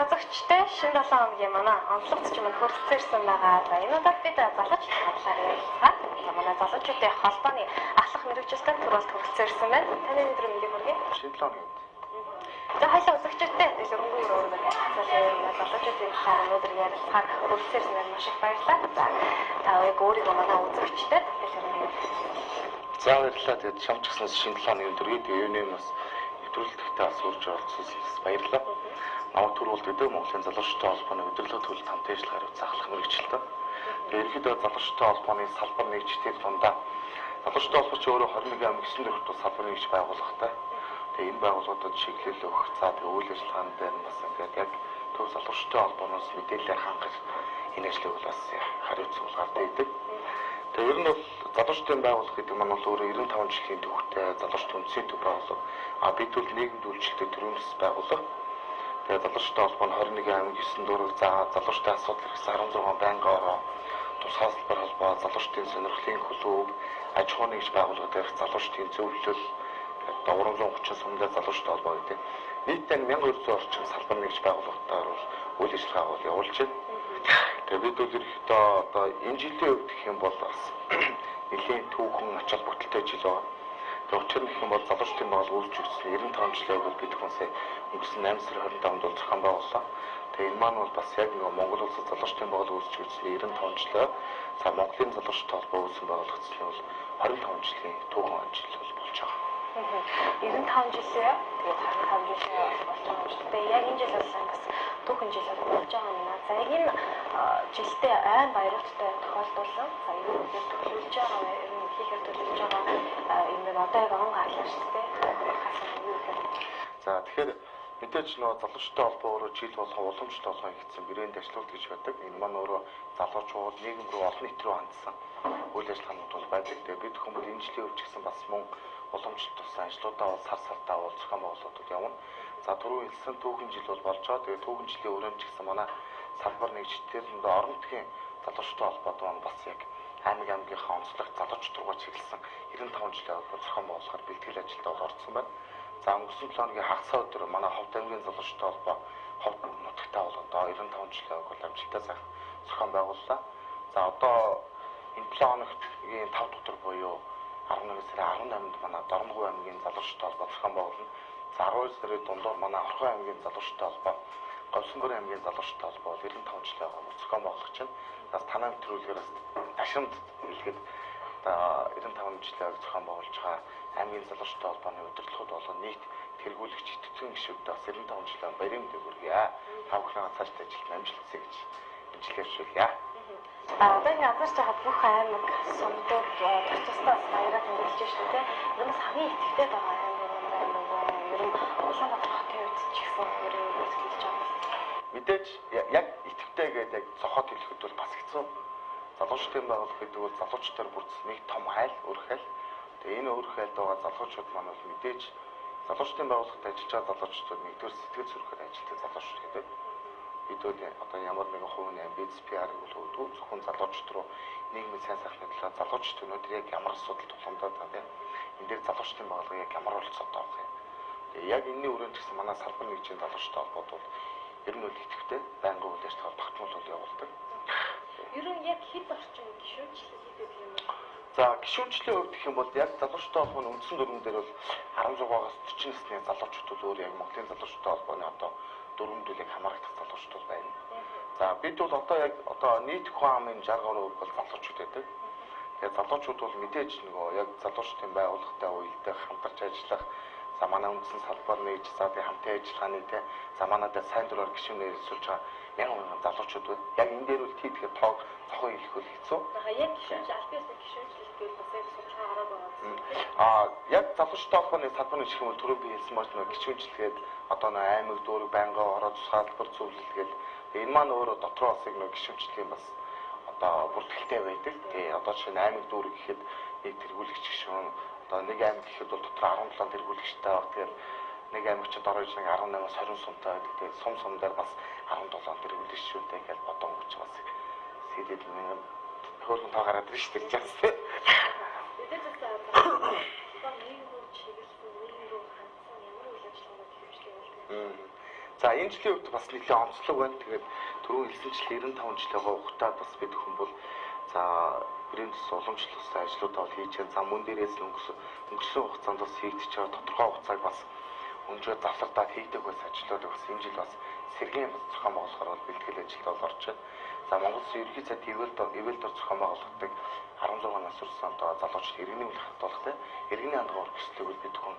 зогчтой шинэ 7 хоногийн манай онцлог зочин маань хөрсцээрсэн байгаа. За энэ удаад бид залууч хамсаар ярилцгаа. Манай залуучуудын холбооны ахлах мэрэгчлэлтэй төрөлд хөрсцээрсэн байна. Таны өдөр мэндийг хүргэе. Шинэ 7 хоног. За хоёлаа үзэгчтэй дэлгэрэнгүй өөрөө залуучуудын талаар өнөөдөр ярилцахаар хөрсцээрсэн байна. Маш их баярлалаа. За та өөрийгөө манай үзэгчтэй дэлгэрэнгүй. За баярлалаа. Тэгээд шамч гиснээс шинэ 7 хоногийн өдрийг юунаас нэвтрүүлэгтээ бас урьж оролцсон баярлалаа. Намайг төрүүлд гэдэг Монголын залуучуудын холбооны удирдлага төлөлт хамт ажиллагаа хариуцсан ахлах мэрэгчлээ. Тэгээд ерөнхийдөө залуучуудын холбооны салбар нэгжтэй дундаа залуучуудын холбооч өөрөө 21 аймаг 9 дэх тус салбар нэгж байгууллагатай. Тэгээд энэ байгууллагуудад чиглэл өгөх, за тэгээд үйл ажиллагааны дээр бас ингээд яг төв залуучуудын холбооноос мэдээлэл хангах энэ ажлыг бас хариуцсан улгаартай идэг. Тэгээд ер нь бол залуучуудын байгууллага гэдэг нь бол өөрөө 95 жилийн түүхтэй залуучуудын үндэсний төв байгууллага. Бид бол нийгэмд үйлчлэгтэй төрөөс байгууллага. Тэгээд залуучуудын холбоо нь 21 аймаг 9 дүүрэг залуучуудын асуудал хэрэгсэн 16 байнгын ороо, тусгай салбар холбоо, залуучуудын сонирхлын клуб, аж ахуй нэгж байгууллагууд дээрх залуучуудын зөвлөл, 330 сумдаа залуучуудын холбоо гэдэг. Нийтдээ 1200 орчим салбар нэгж байгууллагатаар үйл ажиллагаа явуулж байна. Тэгээд бид бол ерөнхийдөө одоо энэ жилийн үед гэх юм бол бас нэлийн түүхэн ач холбогдолтой жил байна. Учир нь гэх юм бол залуучуудын байгууллага үүсч ирсэн 95 жилийн бол бид хүмүүсээ өнгөрсөн 8 сарын 25-нд бол зохион байгууллаа. Тэгээ энэ маань бол бас яг нэг Монгол улсад залуучуудын байгууллага үүсч ирсэн 95 жилээ. За Монголын залуучуудын холбоо үүсгэн байгуулагдсан нь бол 25 жилийн түүхэн жил болж байгаа. 95 жилээ тэгээд 25 жилээ болж байгаа юм. Тэгээд яг энэ жил бол бас түүхэн жил болж байгаа юм. За яг энэ жилдээ айн баяруудтай тохиолдуулсан. За юу гэж төлөвлөж байгаа вэ? Хийхээр төлөвлөж байгаа юм байна. Одоо яг он гарлаа шүү дээ. За тэгэхээр мэдээж нөө залуучуудын холбоо өөрөө жил болгон уламжлалт болгон хийгдсэн брэнд ажлууд гэж байдаг. Энэ маань өөрөө залуучууд нийгэм рүү олон нийт рүү хандсан үйл ажиллагаанууд бол байдаг. Тэгээ бид хүмүүс энэ жилийн өв ч гэсэн бас мөн уламжлалт тусан ажлуудаа бол сар сартаа бол зохион байгуулалтууд явна. За түрүү хэлсэн түүхэн жил бол болж байгаа. Тэгээ түүхэн жилийн өрөөнд ч гэсэн манай салбар нэгжтэй орон нутгийн залуучуудын холбоод маань бас яг аймагийнхаа онцлог залуучууд руугаа чиглэсэн 95 жилийн зохион байгуулахаар бэлтгэл ажилд бол орсон байна. За өнгөрсөн 7 хоногийн хагас өдөр манай Ховд аймгийн залуучуудын холбоо Ховд нутагтаа бол одоо 95 жилийн бол амжилттай зохион байгууллаа. За одоо энэ 7 хоногийн 5 дахь өдөр буюу 11 сарын 18-нд манай Дорногов аймгийн залуучуудын холбоо зохион байгуулна. За 12 сарын дундуур манай Орхон аймгийн залуучуудын холбоо, Говьсонбор аймгийн залуучуудын холбоо 95 жилийн зохион байгуулах чинь бас танай нэвтрүүлгээрээс ташимд хэлгээд 95 жилийн зохион байгуулж байгаа аймгийн залуучуудын холбооны удирдлагууд болон нийт тэргүүлэгч итгэцэн гишүүдээ бас 95 жилийн баярын мэдээг хүргье. Та бүхэн цаашд ажилд амжилт хүсье гэж хэлжлээвшүүлье. Одоо энэ азарч байгаа бүх аймаг сумдууд тусдаас баяраар тэмдэглэж шүү дээ. Өнөөс хамгийн идэвхтэй байгаа аймаг ер нь Улаанбаатар хотын үед ч гэсэн ер нь хэлж байгаа. Мэдээж яг идэвхтэй гэдэг яг зохиод хэлэхэд бол бас хэцүү. Залуучуудын байгууллага гэдэг бол залуучуудаар бүрдсэн нэг том хайл, өр хайл. Тэгээ энэ өр хайлд байгаа залуучууд маань бол мэдээж залуучуудын байгууллагад ажиллаж байгаа залуучууд нэгдүгээр сэтгэл зүрхээр ажилладаг залуучууд гэдэг. Бид бол одоо ямар нэгэн хувийн бизнес PR-ыг өгдөг зөвхөн залуучууд руу нийгмийн сайн сайхны талаар залуучууд өнөөдөр яг ямар асуудал тулгамдаад байгаа тийм. Энэ дээр залуучуудын байгууллага яг ямар оролцоод байгаа юм. Тэгээ яг энэний өрөөнд гэсэн манай салбар нэгжийн залуучуудын холбоод бол ер нь бол идэвхтэй байнгын үйл ажиллагаа багтмал явуулдаг. Ер нь яг хэд орчим гишүүнчлэл хийдэг юм бэ? За гишүүнчлийн хувьд гэх юм бол яг залуучуудын холбооны үндсэн дүрмэн дээр бол 16-аас 40 насны залуучууд бол өөр яг Монголын залуучуудын холбооны одоо дүрмдүүлийг хамаардаг залуучууд байна. За бид бол одоо нийт хүн амын 60% бол залуучууд байдаг. Тэгээд залуучууд бол мэдээж нөгөө яг залуучуудын байгууллагатай уялдах, хамтарч ажиллах, за манай үндсэн салбар нэгж, за тэгээд хамтын ажиллагааны те, за манайдаа сайн дураар гишүүнээр хэлсүүлж байгаа мянган залуучууд байна. Яг энэ дээр үл тийдэхээр тоог цохоо хэлэх үл хэцүү. Яг гишүүнч альбиасны гишүүнчлэл гэвэл бас яг судалгаа хараад байгаа. Яг залуучуудын холбооны салбар нэг шиг юм бол түрүү би хэлсэн маш нэг гишүүнчлэгээд одоо нэг аймаг дүүрэг байнгын ороо тусгаалбар зөвлөлгээд энэ маань өөрөө дотроо бас нэг гишүүнчлэгийн бас одоо бүртгэлтэй байдаг. Тэгээ одоо жишээ нь аймаг дүүрэг гэхэд нэг тэргүүлэгч гишүүн одоо нэг аймаг гэхэд бол дотроо 17 тэргүүлэгчтэй баг. Тэгэхээр нэг аймагч дорож нэг 18-аас 20 сумтай байдаг. Тэгээ сум дээр бас 17 тэргүүлэгчтэй гэж бодон өгч бас сэтэд нэг хөөрхөн тоо гараад ирж шүү дээ. За энэ жилийн үед бас нэлээд онцлог байна. Тэгээд түрүү хэлсэнчлэн 95 жилийн хугацаанд бас бид хүн бол за брэнд уламжлалсан ажлуудаа бол хийж байгаа. За мөн дээрээс өнгөрсөн хугацаанд бас хийгдэж байгаа тодорхой хугацааг бас өнжөө завсардаад хийдэг бас ажлууд бас энэ жил бас сэргийн зохион байгуулахаар бол бэлтгэл ажилд бол орж байна. За Монгол Улсын ерөнхий сайд Эвэлдор зохион байгуулагддаг 16 нас хүрсэн одоо залуучууд иргэний үйл хатуулах те иргэний хандгал өргөслийг бол бид хүн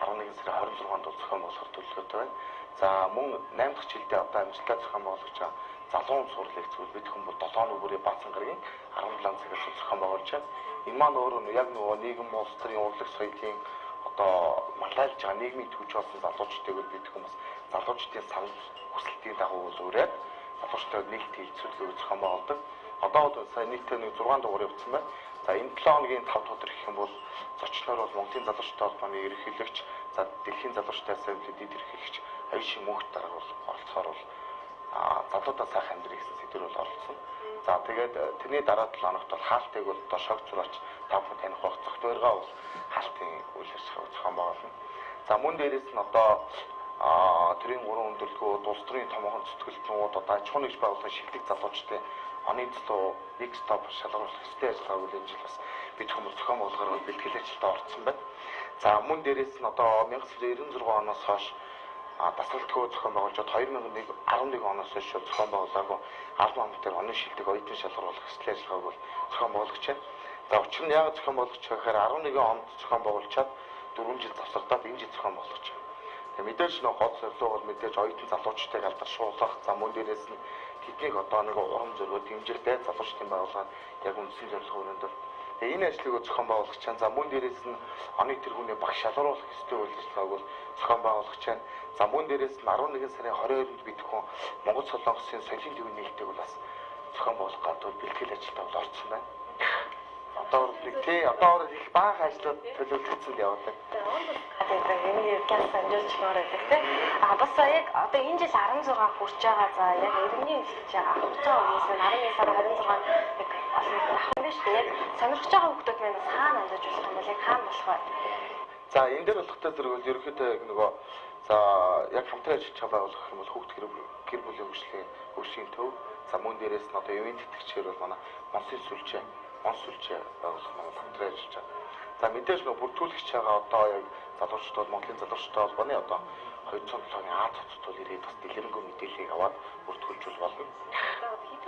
11 сарын 26-нд бол зохион байгуулахар төлөвлөсөн байна. За мөн 8 дахь жилдээ одоо амжилттай зохион байгуулж байгаа залуун сурлыг зүйл бид хүн бол 7 оны бүрийн баасан гарагийн 17 цагаас зохион байгуулж байна. Энэ маань өөрөө яг нөгөө нийгэм улс төрийн урлаг соёлын одоо малайлж байгаа нийгмийн төвч болсон залуучдыг бол бид хүн бас залуучдын санал хүсэлтийн дагуу бол ураад залуучдад нийт хилцүүлэг зохион байгуулдаг. Одоо бол сая нийтдээ 6 дугаар явуулсан байна. За энэ 7 хоногийн 5 дахь өдөр гэх юм бол зочноор бол Монголын залуучдын холбооны ерөнхийлөгч, за дэлхийн залуучдын ассамблеийн дэд ерөнхийлөгч Аяшин Мөнх дарга бол оролцохоор бол залуудаа сайхан амьдрэх гэсэн сэдвэр бол оролцсон. За тэгээд тэрний дараа 7 хоногт бол хаалтыг бол одоо шог зураач тав хүн таних байх зөв тойргоо бол хаалтын үйл ажиллагаа зохион байгуулна. За мөн дээрээс нь одоо тэрийн 3 өндөлгөө улс төрийн томоохон зүтгэлтнүүд одоо аж ахуйн нэгж байгууллагын шилдэг залуучдын оны төлөө нэг стоп шалгаруулах хэвтэй ажиллагааг үйл ажиллагаа бас бид хүмүүс зохион байгуулахаар бэлтгэл ажилд орсон байна. За мөн дээрээс нь одоо 1996 оноос хойш дасгалтгүй зохион байгуулж 2011 оноос хойш зохион байгуулаагүй албан хамтар оны шилдэг оюутан шалгаруулах хэвтэй ажиллагааг бол зохион байгуулагч байна. За учир нь яг зохион байгуулагч гэхээр 11 онд зохион байгуулчаад 4 жил завсардаад энэ жил зохион байгуулагч. Мэдээж нэг гол зорилго бол мэдээж оюутан залуучдыг алдаршуулах, за мөн дээрээс нь тэднийг одоо нэг урам зориг дэмжиртэй залуучдын байгууллагад яг үндсэн зорилго өрөөнд энэ ажлыг зохион байгуулагч байна. За мөн дээрээс нь оны тэргүүний багш шалгаруулах хэвтэй үйл ажиллагааг бол зохион байгуулагч байна. За мөн дээрээс нь 11 сарын 22-нд бид хүн Монгол Солонгосын соёлын төвийн нийлдэг бол бас зохион байгуулах гадуур бэлтгэл ажилд орсон байна. Одоо их бага ажлууд төлөвлөгдсөн явуулдаг. Тэгээд энэ гялс амжилт мөрөдөг те. Бас яг одоо энэ жил 16 хүрч байгаа. За яг иргэний хэлж байгаа авч байгаа үеэс нь 11 сар 26 яг олон ахын биш те. Яг сонирхож байгаа хүмүүс маань хаана амжиж болох юм бол яг хаана болох вэ? За энэ дээр болохтой зэрэг бол ерөнхийдөө нөгөө за яг хамтран ажиллаж байгаа байгууллага юм бол хүүхд гэр бүлийн хөгжлийн төв. За мөн дээрээс нь одоо ивент тэтгэгчээр бол манай Монсын сүлжээ байгууллага маань хамтран ажиллаж байгаа. За мэдээж нөгөө бүртгүүлэгч байгаа одоо яг залуучууд Монголын залуучдын холбооны одоо 207-ны А цоцод бол ирээд бас дэлгэрэнгүй мэдээллийг аваад бүртгүүлжүүл болно.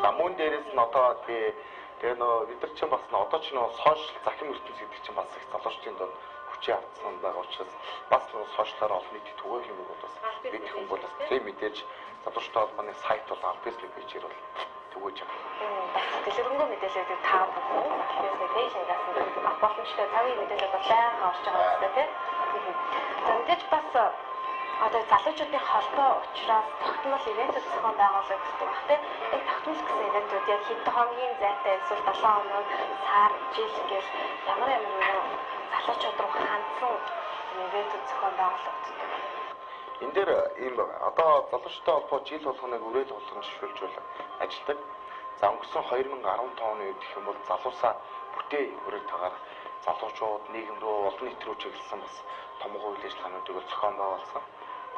За мөн дээрээс нь одоо тэгээ нөгөө бид нар чинь бас одоо ч нөгөө сошиал захин ертөнц гэдэг чинь бас их залуучдын донд хүчээ авсан байгаа учраас бас нөгөө сошиалаар олон нийтэд түгээх юм бол бас бид хүн бол бас тийм мэдээж залуучдын холбооны сайт бол Facebook пэйжээр бол түгэж байгаа. Дэлгэрэнгүй мэдээлэлүүд та бүхэн Facebook пэйжээс авах боломжтой цагийн мэдээлэлүүд бол байнга орж байгаа гэсэн тийм. За мэдээж бас одоо залуучуудын холбоо учраас тогтмол ивэнтүүд зохион байгуулагддаг баг тийм. Яг тогтмол гэсэн ивэнтүүд яг хэдэн хоногийн зайтай эсвэл 7 хоног, сар, жил гэж ямар залуучууд руу хандсан ивэнтүүд зохион байгуулагддаг. Энэ дээр ийм байна. Одоо залуучтай холбоо жил болгоныг үрээл болгоомжшүүлж ажилладаг. За өнгөрсөн 2015 оны үед гэх юм бол залуусаа бүтээ хүрээлтэйгээр залуучууд нийгэм рүү олон нийт рүү чиглэсэн бас томоохон үйл ажиллагаануудыг зохион байгуулсан.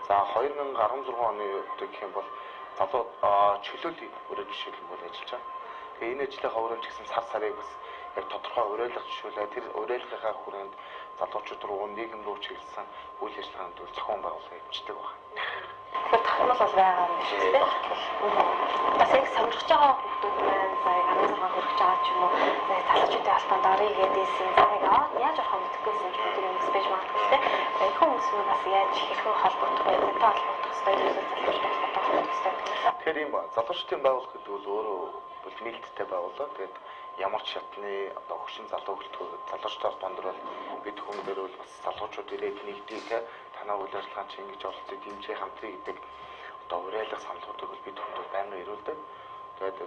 За 2016 оны үед гэх юм бол залууд чөлөөлийн үрээл бишүүлэн бол ажиллаж байгаа. Тэгээ энэ ажлынхаа өрөөнд гэсэн сарыг бас яг тодорхой уриалга жишүүлээ тэр уриалгынхаа хүрээнд залуучууд руу нийгэм рүү чиглэсэн үйл ажиллагаанууд зохион байгуулах явуулдаг байна. Тогтмол бол байгаа юм шиг тийм. Бас яг сонирхож байгаа хүмүүс маань за яг 16 хүрч байгаа ч юм уу залуучуудын алтанд орё гэдээсэн. За яаж орох юм гэдэггүйсэн ч бид юм спеж магадгүй тийм. Их хүмүүс бас яаж хэрхэн холбогдох вэ? Зэнтэй холбогдох хэрэгтэй залуучуудтай холбогдох хэрэгтэй. Тэгэхээр ийм залуучдын байгууллага гэдэг бол өөрөө бол нээлттэй байгууллага. Тэгээд ямар ч шатны одоо хөшин залуу хөлтгөө залуучдын холбоонд бол бид хүмүүстээр бол бас залуучууд ирээд нэгдэх танаа үйл ажиллагаанд чи ингэж оролцож дэмжих хамтран гэдэг одоо уриалга саналуудыг бол бид хүмүүст байнга ирүүлдэг. Тэгээд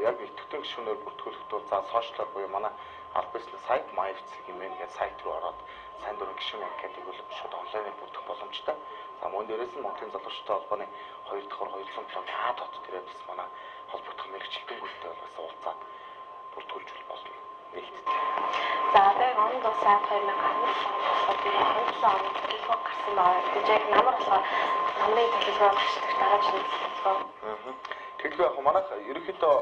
яг идэвхтэй гишүүнээр бүртгүүлэхэд бол за сошиалар буюу манай аль бизнес сайт MyFC гэмээр гэдэг сайт руу ороод сайн дурын гишүүн анкетыг бол шууд онлайнаар бүртгэх боломжтой. За мөн дээрээс нь Монголын залуучдын холбооны 2 дахь 207 А тот дээрээ бас манай холбогдох мэрэгчлэлтүүнтэй бас уулзаад бүртгүүлж болно. нээлттэй. За тэгээд онд бас сайд 2017 онд би 27 онд төлөвлөгөө гарсан байна. Тэгээд яг намар болохоор намрын төлөвлөгөө гарчдаг дараа нь төлөвлөгөө. Төлөвлөгөө яг манайх ерөнхийдөө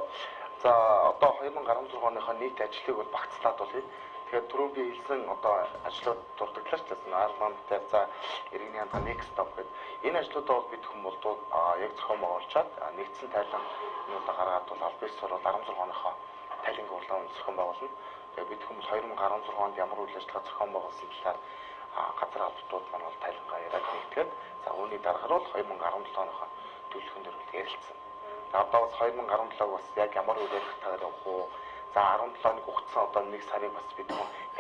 за одоо 2016 оныхоо нийт ажлыг бол багцлаад бол тэгэхээр түрүү би хэлсэн одоо ажлууд дурддаглаа ч гэсэн альбомтай за иргэний хандга next stop гэдэг энэ ажлуудаа бол бид хүмүүст яг зохион байгуулчаад нэгдсэн тайлбаруудаа гаргаад бол аль бис сурвал 16 оныхоо тайланг урлаан зохион байгуулна. Тэгээд бид хүмүүс 2016 онд ямар үйл ажиллагаа зохион байгуулсан талаар газар албатууд маань бол тайлангаа яриад нэгтгэхэд за үүний дараагаар бол 2017 оныхоо төлөвлөгөн дээр бол ярилцсан. Одоо бас 2017-г бас яг ямар үйл ажиллагаагаар явах уу? За 17-ны хугацаа одоо 1 сарыг бас бид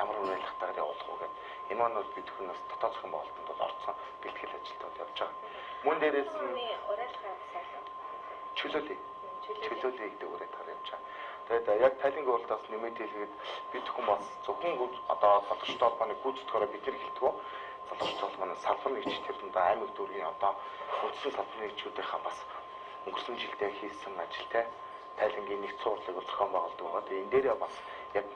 ямар үйл ажиллагаагаар явуулах уу гэдэг. Энэ маань бол бид хүмүүс дотоод зохион байгуулалтанд бол орцсон бэлтгэл ажилтнууд явж байгаа. Мөн дээрээс нь чөлөөлөе гэдэг үрээд явж байгаа. Тэгээд яг тайланг уралдаас нэмээд хэлгээд бид хүн бас зөвхөн одоо залуучууд холбооны гүйцэтгээрээ бид нар хэлдэг. Залуучууд холбооны салбар нэгж тэрэнд аймаг дүүргийн одоо үндсэн салбар нэгжүүдийнхаа бас өнгөрсөн жилдээ хийсэн ажилтай тайлангийн нэг цуурлыг зохион байгуулдаг байгаа. Тэгээд энэ дээрээ бас яг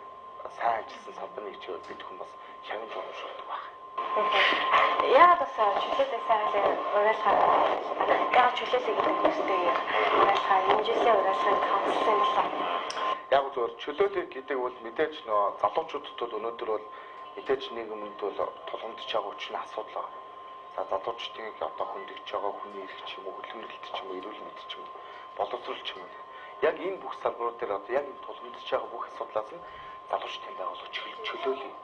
сайн ажилласан салбар нэгжүүд бид хүн бас шагнал урамшуулдаг байна. Яагаад бас чөлөөтэй сайхан уриалгаа яг чөлөөтэй гэдэг үгтэй уриалгаа энэ жилийн уриалгыг хамссан болсон. Яг зөв чөлөөтэй гэдэг бол мэдээж нөө залуучуудад бол өнөөдөр бол мэдээж нийгэмд бол тулгамдж байгаа хүчний асуудал байна. За залуучдын одоо хөндөгч байгаа хүний эрх ч юм уу хөлөмрөлт ч юм уу эрүүл мэнд ч юм уу боловсрол ч юм уу. Яг энэ бүх салбарууд дээр одоо яг энэ тулгамдж байгаа бүх асуудлаас нь залуучдын байгууллага чөлөөлөе.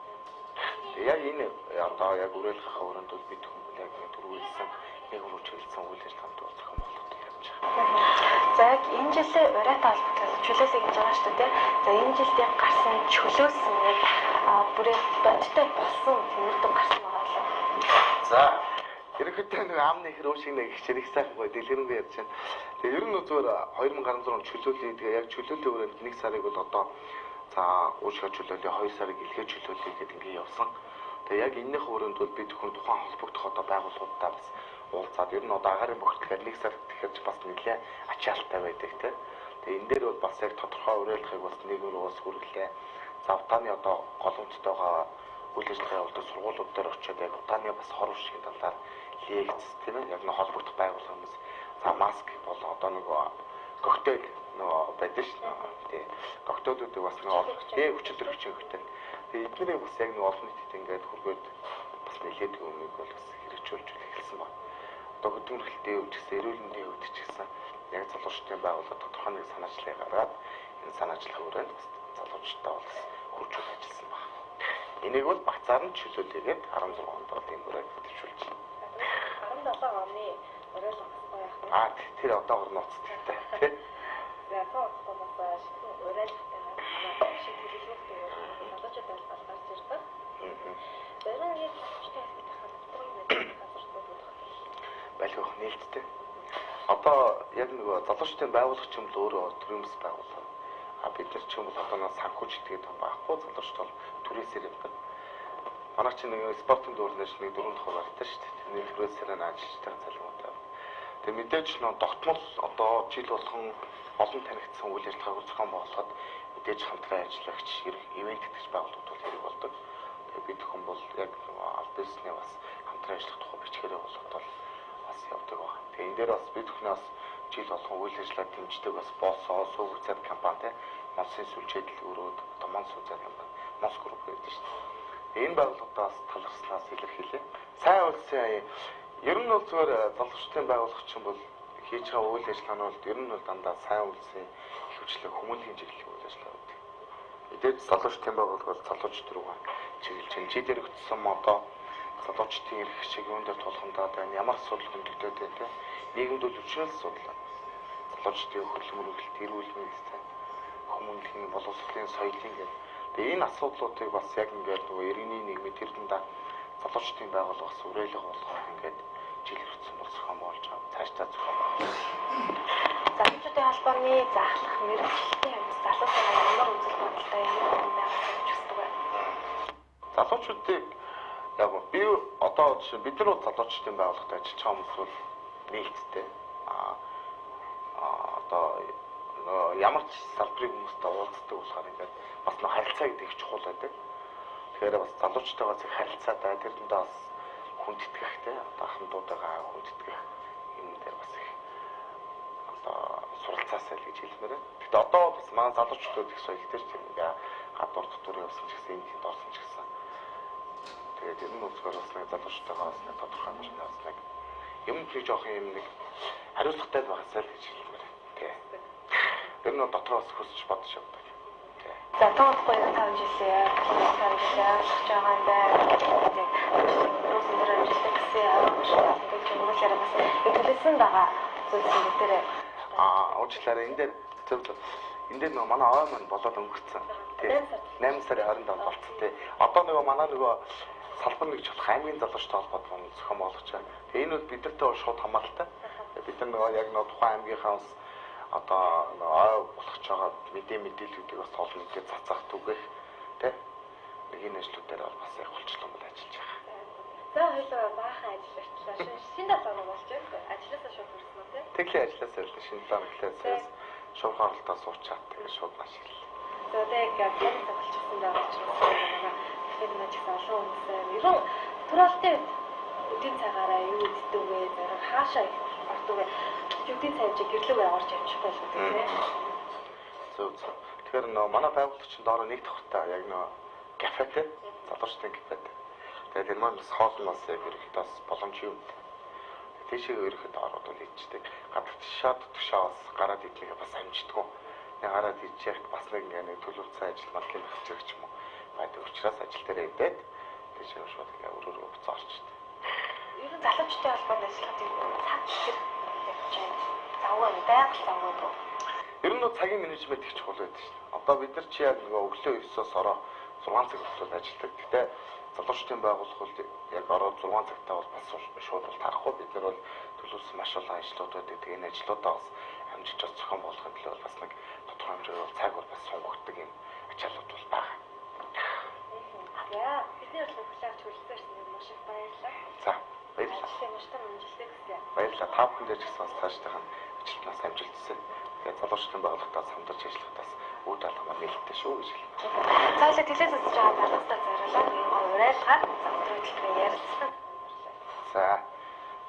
Яг энэ одоо яг уриалгахаа өрөөнд бол бид хүмүүс яг түрүүлсэн нэг рүү чиглэсэн үйл ажиллагаанд зохион байгуулалт явж байгаа. За яг энэ жилийн урайтай холбоотой чөлөөсэй гэж байгаа шүү дээ. За энэ жилд яг гарсан чөлөөсөн яг бүрээ бодтой болсон тэмүүлдэг гарсан байгаа л. За ерөнхийдөө нэг амны хэрэг шиг нэг хичээх сайхан гоё дэлгэрэнгүй ярьж байна. Тэгээ ер нь зүгээр 2016 он чөлөөлөе. Тэгээ яг чөлөөлийн өрөөнд 1 сарыг бол одоо за уушгаа чөлөөлөе 2 сарыг илгээ чөлөөлөе гэдэг ингээд явсан. Тэгээ яг энэнийх өрөөнд бол бид хүн тухайн холбогдох одоо байгууллагуудаа бас уулзаад ер нь одоо агаарын бохирдол 1 сар гэхэд бас нэлээ ачаалттай байдаг те. Тэгээ энэ дээр бол бас яг тодорхой уриалгахыг бас нийгэм рүү бас хүргэлээ. За утааны одоо голомцтойгоо үйл ажиллагаа явуулдаг сургуулиуд дээр очиод яг утааны бас хор уршигын талаар лекц тийм ээ яг нэг холбогдох байгууллагаас за маск бол одоо нөгөө коктейл нөгөө байдаг ш. Тэгээ коктейлүүдийг бас нэг хүчил төрөгчийн коктейл. Тэгээ эднэрийг бас яг нэг олон нийтэд ингээд хүргээд бас нэлээд өмнөг бол бас хэрэгжүүлж эхэлсэн байна. Одоо хөдөлмөрлөлтийн өвч гэсэн эрүүл мэндийн өвч гэсэн яг залуучдын байгууллага тодорхой нэг санаачлалыг гаргаад энэ санаачлалын хүрээнд бас залуучдаа бол хурцлж ажилласан байна. Энийг бол багцаар нь чөлөөлөөгээд 16 онд бол энэ бүрээ төвшүүлж байна. 17 оны уриалга яах вэ? Тэр одоо орно уцтай тий. За тоолсон бас уриалгатай шиг хэлэлцтэй залуучууд бас гарч ирдэг. Зарим нэг залуучтай гэдэг хамтран байлгах нээлттэй. Одоо яг нөгөө залуучдын байгууллага ч юм л өөрөө төрөмс байгууллага. Бид нар ч юм бол одоо санхүүж итгэдэг юм байхгүй залуучд бол түрээсээр явдаг. Манай чинь нэг спортын дүүрнэж нэг 4 дахь хугацаатай шүү дээ. Тэрний түрээсээр ажиллаж байгаа залуутай. Тэгээ мэдээж нөө тогтмол одоо жил болгон олон танигдсан үйл ажиллагааг зохион байгуулахад мэдээж хамтран ажиллагч ивент гэж байгууллагууд бол хэрэг болдог. Тэгээ бид хүн бол яг аль бисний бас хамтран ажиллах тухай бичгээрээ бол бас явдаг байна. Тэгээ энэ дээр бас бид бүхнээс жил болгон үйл ажиллагаа дэмждэг бас боосоо сувг үзэд компани Монсын сүлжээдэл өрөөд одоо Монс үзэд компани Монс групп гэдэг шүү дээ. Энэ байгууллагаас талархснаас илэрхийлээ. Сайн улсын ер нь бол зүгээр залуучдын байгууллага чинь бол хийж байгаа үйл ажиллагаа нь бол ер нь бол дандаа сайн улсын хөвчлөг хүмүүнлэгийн чиглэлийн үйл ажиллагаа байдаг. Эдгээр залуучдын байгууллага бол залуучд руу чиглэж чинь жил өргөцсөн одоо залуучдын эрх шиг юунд дээр тулгамдаад байна. Ямар асуудал хөндөгдөд байна те. Нийгэмд бол өвчнөл асуудал. Залуучдын хөлбөмбөлөлт, эрүүл мэндтэй, хүмүүнлэгийн боловсролын соёлын гэдэг. Тэгээ энэ асуудлуудыг бас яг ингээд нөгөө иргэний нийгмийн тэрэндээ залуучдын байгууллагаас уриалга болгох ингээд жил хүрсэн бол зохион байгуулж байгаа. Цаашдаа зохион байгуулж. Залуучдын холбооны заахлах мэргэжилтийн амьд залуучууд ямар үзэл бодолтой ямар юм байх гэж хүсдэг байна. Залуучуудыг яг би одоо жишээ бид нар залуучдын байгууллагад ажиллаж байгаа хүмүүс бол нээлттэй одоо ямар ч салбарын хүмүүстэй уулздаг болохоор ингээд бас нөх харилцаа гэдэг их чухал байдаг. Тэгэхээр бас залуучтайгаа зэрэг харилцаатай тэрэндээ бас хүндэтгэх те одоо хамтуудаагаа хүндэтгэх юм дээр бас их одоо суралцаасаа л гэж хэлмээр байна. Гэхдээ одоо бас манай залуучууд их соёлтой ч юм ингээ гадуур дотор явсан ч гэсэн энд тэнд орсон ч гэсэн тэгээд энэ үзгээр бас нэг залуучтайгаа бас нэг тодорхой хэмжээний бас нэг юм нэг жоох юм нэг хариуцлагатай байгаасаа л гэж хэлмээр байна. Тэр нь дотроос хүсч бодож явдаг. За тоодгүй 5 жилийн 5 жилийн ажиллаж байгаа юм байна. Рус нэр ажиллах гэсэн юм бас төлөвлөсөн байгаа зүйлсүүд дээр уучлаарай энэ дээр энэ дээр нөгөө манай аваа маань болоод өнгөрцөн. 8 сарын 27 болцсон тий. Одоо нөгөө манай нөгөө салбар нэгж болох аймгийн залуучтай холбоотой зохион болгож байгаа. Тэгээ энэ бол бидэртэй шууд хамааралтай. Бид нар нөгөө яг нөгөө тухайн аймгийнхаа одоо ой болох ч байгаа мэдээллүүдийг бас олон нийтэд цацах түгэх тий. Нэг энэ ажлууд дээр бол бас яг hulчлан бол ажиллаж байгаа. За хоёулаа баахан ажиллажлаа. Шинэ талаар болж байна. Ажилласаа шууд хүрсэн үү тий? Тэглийн ажилласаа л шинэ талаар эхлээд шууд харалтаа суучаад тэгээ шууд маш ирлээ. За тэгээд яг болчихсон байгаа ч гэсэн тэгэхээр нэг их олон хүмүүсээ ерөн туралтын үдийн цагаараа юу иддэг вэ? Зэрэг хаашаа их ордог вэ? Үдийн цайж гэрлүүгээ орж явчихгүй л үү тий? Зөв. Тэгэхээр нөө манай байгууллагч доороо нэг давхртай яг нөө кафетэй залуучдын кафетэй. Тэгээд энэ маань бас хоолноос яг ирэхэд бас боломж юм. Тийшээ ирэхэд ороод л ичдэг. Гадагш шат тушаас гараад идлээ бас амждаггүй. Нэг гараад ичээд бас нэг ингээ төлөвлөсөн ажил матлын багч ч юм уу. Байдаг учраас ажил дээр идээд тийшээ шууд ингээ өрөөрөө буцаарчдаг. Ер нь залуучтай холбоонд ажиллахад цаг хэрэг явж байна. Завгүй байгаль завгүй дөө. Ер нь цагийн менежмент их чухал байдаг шүү дээ. Одоо бид нар чи яг нөгөө өглөө 9-оос ороо 6 цаг хүртэл ажилладаг. Гэтэ залуучдын байгууллагууд яг ороод 6 цагтаа бол бас шууд бол тарахгүй. Бид нар бол төлөвлөсөн маш олон ажлууд байдаг. Тэгээ энэ ажлуудаа бас амжиж зохион болгохын төлөө бас нэг тодорхой хэмжээгээр цаг бол бас сонгогддог юм ачааллууд бол байгаа. Яа, бидний бодлого хүлээгч хүрэлцээрсэн юм маш их баярлалаа. За, баярлалаа. Баярлалаа. Та бүхэндээ ч гэсэн цаашдынх нь ажилтнаас амжилт хүсье. Тэгээд залуучдын байгууллагатаас хамтарч ажиллахдаас үйл алхамаар нээлттэй шүү гэж хэлье. За л телевиз үзэж байгаа залуучдаа зориулаад юм уриалгаад өдрөөлөлтөөр ярилцсан.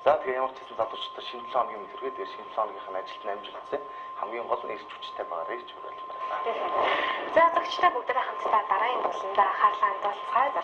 За тэгээ ямар ч гэсэн залуучдаа шинэ 7 хоногийн мэдрэг дээр шинэ 7 хоногийнхын ажилтны амжилт хүсье. Хамгийн гол нь ирч хүчтэй байгаарай гэж уриалмаар байна. За зөвчтэй бүгдээ хамтдаа дараагийн буланда анхаарлаа хандуулцгаая.